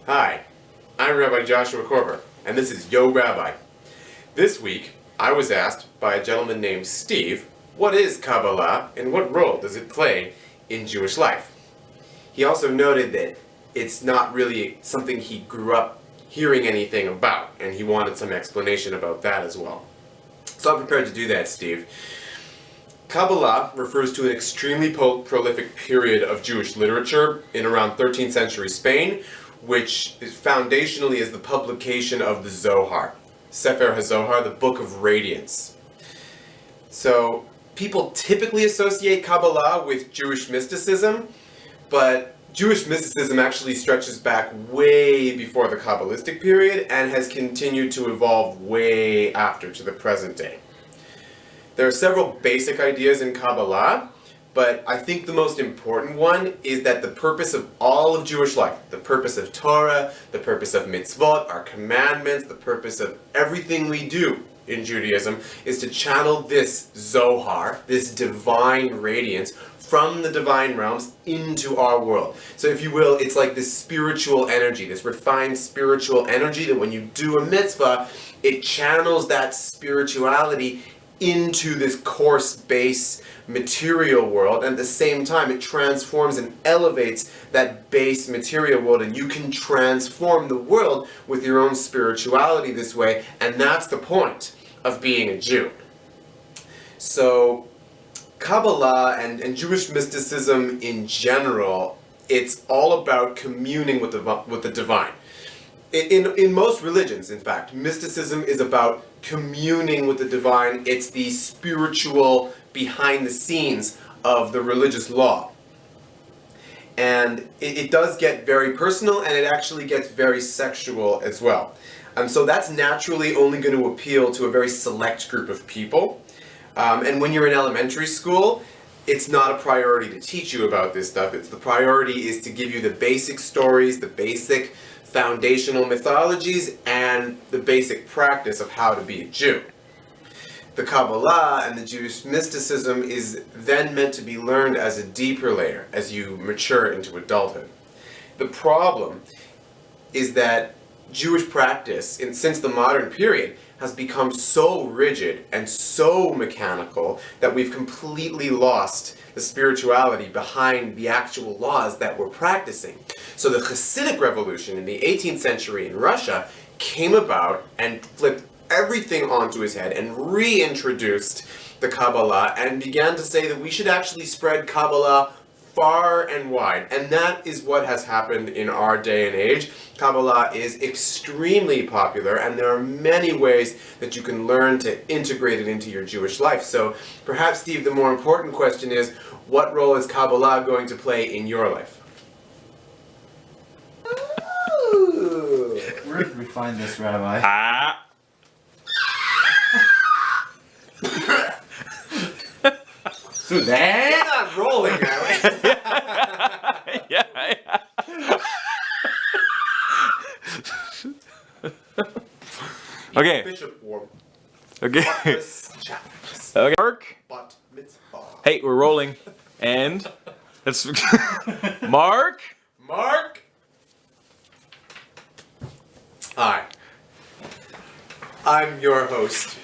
Hi, I'm Rabbi Joshua Corber, and this is Yo Rabbi. This week, I was asked by a gentleman named Steve, what is Kabbalah and what role does it play in Jewish life? He also noted that it's not really something he grew up hearing anything about, and he wanted some explanation about that as well. So I'm prepared to do that, Steve. Kabbalah refers to an extremely prolific period of Jewish literature in around 13th century Spain, which foundationally is the publication of the Zohar, Sefer HaZohar, the Book of Radiance. So people typically associate Kabbalah with Jewish mysticism, but Jewish mysticism actually stretches back way before the Kabbalistic period and has continued to evolve way after to the present day. There are several basic ideas in Kabbalah, but I think the most important one is that the purpose of all of Jewish life, the purpose of Torah, the purpose of mitzvot, our commandments, the purpose of everything we do in Judaism is to channel this Zohar, this divine radiance, from the divine realms into our world. So if you will, it's like this spiritual energy, this refined spiritual energy that when you do a mitzvah, it channels that spirituality into this coarse base material world, and at the same time it transforms and elevates that base material world, and you can transform the world with your own spirituality this way, and that's the point of being a Jew. So Kabbalah and Jewish mysticism in general, it's all about communing with the divine. In most religions, in fact, mysticism is about communing with the divine. It's the spiritual behind the scenes of the religious law. And it does get very personal, and it actually gets very sexual as well. So that's naturally only going to appeal to a very select group of people. And when you're in elementary school, it's not a priority to teach you about this stuff. The priority is to give you the basic stories, the basic foundational mythologies, and the basic practice of how to be a Jew. The Kabbalah and the Jewish mysticism is then meant to be learned as a deeper layer as you mature into adulthood. The problem is that Jewish practice, since the modern period, has become so rigid and so mechanical that we've completely lost the spirituality behind the actual laws that we're practicing. So the Hasidic revolution in the 18th century in Russia came about and flipped everything onto his head and reintroduced the Kabbalah and began to say that we should actually spread Kabbalah far and wide. And that is what has happened in our day and age. Kabbalah is extremely popular, and there are many ways that you can learn to integrate it into your Jewish life. So perhaps, Steve, the more important question is, what role is Kabbalah going to play in your life? Ooh. Where did we find this, Rabbi? So they're not rolling now. Yeah. Okay. Bishop form. Okay. Okay. Mark. Bat mitzvah. Hey, we're rolling. And let's Mark. Mark. Hi. I'm your host.